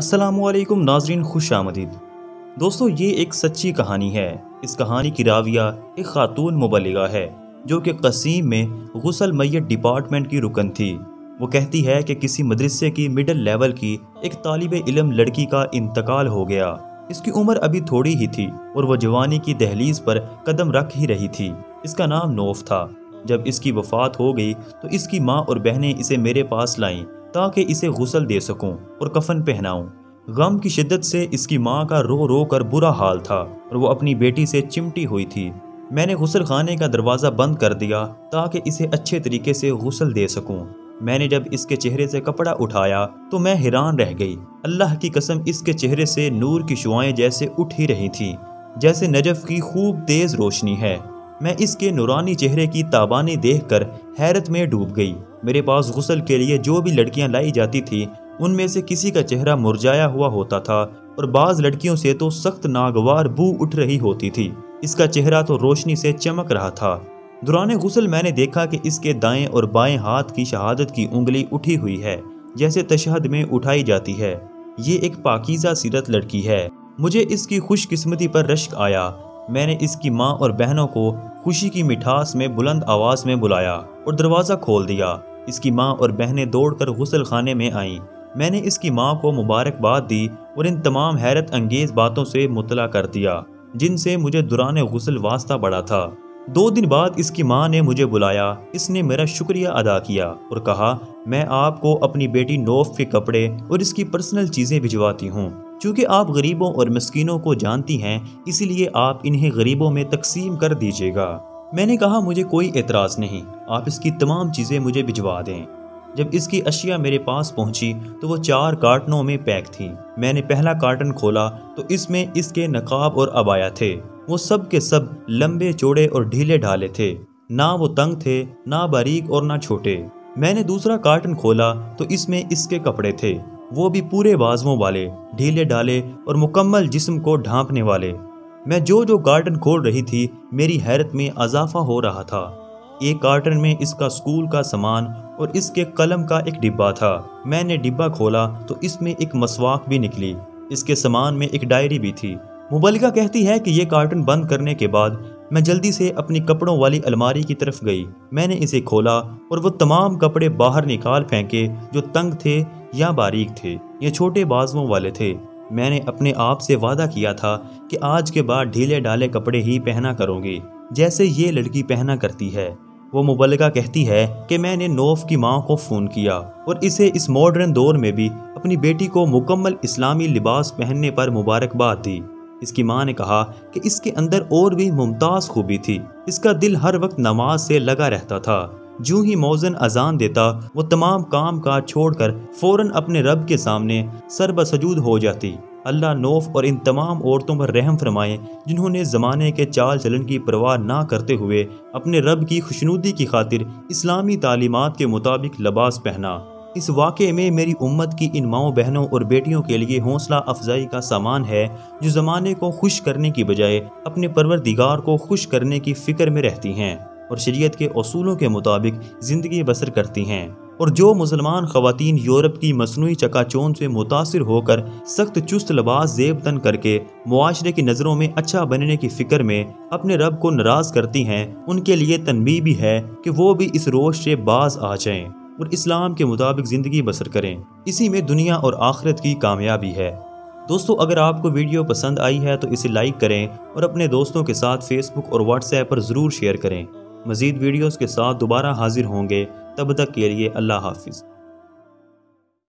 السلام علیکم ناظرین، خوش آمدید۔ دوستو، یہ ایک سچی کہانی ہے۔ اس کہانی کی راویہ ایک خاتون مبلغہ ہے جو کہ قصیم میں غسل میت ڈپارٹمنٹ کی رکن تھی۔ وہ کہتی ہے کہ کسی مدرسے کی مڈل لیول کی ایک طالب علم لڑکی کا انتقال ہو گیا۔ اس کی عمر ابھی تھوڑی ہی تھی اور وہ جوانی کی دہلیز پر قدم رکھ ہی رہی تھی۔ اس کا نام نوف تھا۔ جب اس کی وفات ہو گئی تو اس کی ماں اور بہنیں اسے میرے پاس لائیں تاکہ اسے غسل دے سکوں اور کفن پہناؤں۔ غم کی شدت سے اس کی ماں کا رو رو کر برا حال تھا اور وہ اپنی بیٹی سے چمٹی ہوئی تھی۔ میں نے غسل خانے کا دروازہ بند کر دیا تاکہ اسے اچھے طریقے سے غسل دے سکوں۔ میں نے جب اس کے چہرے سے کپڑا اٹھایا تو میں حیران رہ گئی۔ اللہ کی قسم، اس کے چہرے سے نور کی شعائیں جیسے اٹھ ہی رہی تھیں، جیسے نجف کی خوب تیز روشنی ہے۔ میں اس کے نورانی چہرے کی تابانی دیکھ کر حیرت میں ڈوب گئی۔ میرے پاس غسل کے لیے جو بھی لڑکیاں لائی جاتی تھیں ان میں سے کسی کا چہرہ مرجھایا ہوا ہوتا تھا اور بعض لڑکیوں سے تو سخت ناگوار بو اٹھ رہی ہوتی تھی۔ اس کا چہرہ تو روشنی سے چمک رہا تھا۔ دوران غسل میں نے دیکھا کہ اس کے دائیں اور بائیں ہاتھ کی شہادت کی انگلی اٹھی ہوئی ہے، جیسے تشہد میں اٹھائی جاتی ہے۔ یہ ایک پاکیزہ سیرت لڑکی ہے۔ مجھے اس کی خوش قسمتی پر رشک آیا۔ میں نے اس کی ماں اور بہنوں کو خوشی کی مٹھاس میں بلند آواز میں بلایا اور دروازہ کھول دیا۔ اس کی ماں اور بہنیں دوڑ کر غسل خانے میں آئیں۔ میں نے اس کی ماں کو مبارکباد دی اور ان تمام حیرت انگیز باتوں سے مطلع کر دیا جن سے مجھے دوران غسل واسطہ پڑا تھا۔ 2 دن بعد اس کی ماں نے مجھے بلایا۔ اس نے میرا شکریہ ادا کیا اور کہا، میں آپ کو اپنی بیٹی نوف کے کپڑے اور اس کی پرسنل چیزیں بھجواتی ہوں۔ چونکہ آپ غریبوں اور مسکینوں کو جانتی ہیں، اسی لیے آپ انہیں غریبوں میں تقسیم کر دیجیے گا۔ میں نے کہا، مجھے کوئی اعتراض نہیں، آپ اس کی تمام چیزیں مجھے بھجوا دیں۔ جب اس کی اشیاء میرے پاس پہنچی تو وہ 4 کارٹنوں میں پیک تھیں۔ میں نے پہلا کارٹن کھولا تو اس میں اس کے نقاب اور عبایا تھے۔ وہ سب کے سب لمبے چوڑے اور ڈھیلے ڈھالے تھے، نہ وہ تنگ تھے، نہ باریک اور نہ چھوٹے۔ میں نے دوسرا کارٹن کھولا تو اس میں اس کے کپڑے تھے، وہ بھی پورے بازوؤں والے، ڈھیلے ڈھالے اور مکمل جسم کو ڈھانپنے والے۔ میں جو کارٹن کھول رہی تھی میری حیرت میں اضافہ ہو رہا تھا۔ ایک کارٹن میں اس کا اسکول کا سامان اور اس کے قلم کا ایک ڈبہ تھا۔ میں نے ڈبہ کھولا تو اس میں ایک مسواک بھی نکلی۔ اس کے سامان میں ایک ڈائری بھی تھی۔ مبلغہ کہتی ہے کہ یہ کارٹن بند کرنے کے بعد میں جلدی سے اپنی کپڑوں والی الماری کی طرف گئی۔ میں نے اسے کھولا اور وہ تمام کپڑے باہر نکال پھینکے جو تنگ تھے یا باریک تھے یا چھوٹے بازوؤں والے تھے۔ میں نے اپنے آپ سے وعدہ کیا تھا کہ آج کے بعد ڈھیلے ڈالے کپڑے ہی پہنا کروں گی، جیسے یہ لڑکی پہنا کرتی ہے۔ وہ مبلغہ کہتی ہے کہ میں نے نوف کی ماں کو فون کیا اور اسے اس ماڈرن دور میں بھی اپنی بیٹی کو مکمل اسلامی لباس پہننے پر مبارکباد دی۔ اس کی ماں نے کہا کہ اس کے اندر اور بھی ممتاز خوبی تھی۔ اس کا دل ہر وقت نماز سے لگا رہتا تھا۔ جو ہی مؤذن اذان دیتا وہ تمام کام کاج چھوڑ کر فوراً اپنے رب کے سامنے سر بسجود ہو جاتی۔ اللہ نوف اور ان تمام عورتوں پر رحم فرمائے جنہوں نے زمانے کے چال چلن کی پرواہ نہ کرتے ہوئے اپنے رب کی خوشنودی کی خاطر اسلامی تعلیمات کے مطابق لباس پہنا۔ اس واقعے میں میری امت کی ان ماؤں بہنوں اور بیٹیوں کے لیے حوصلہ افزائی کا سامان ہے جو زمانے کو خوش کرنے کی بجائے اپنے پروردگار کو خوش کرنے کی فکر میں رہتی ہیں اور شریعت کے اصولوں کے مطابق زندگی بسر کرتی ہیں، اور جو مسلمان خواتین یورپ کی مصنوعی چکا چوند سے متاثر ہو کر سخت چست لباس زیب تن کر کے معاشرے کی نظروں میں اچھا بننے کی فکر میں اپنے رب کو ناراض کرتی ہیں، ان کے لیے تنبیہ بھی ہے کہ وہ بھی اس روش سے باز آ جائیں اور اسلام کے مطابق زندگی بسر کریں۔ اسی میں دنیا اور آخرت کی کامیابی ہے۔ دوستو، اگر آپ کو ویڈیو پسند آئی ہے تو اسے لائک کریں اور اپنے دوستوں کے ساتھ فیس بک اور واٹس ایپ پر ضرور شیئر کریں۔ مزید ویڈیوز کے ساتھ دوبارہ حاضر ہوں گے، تب تک کے لیے اللہ حافظ۔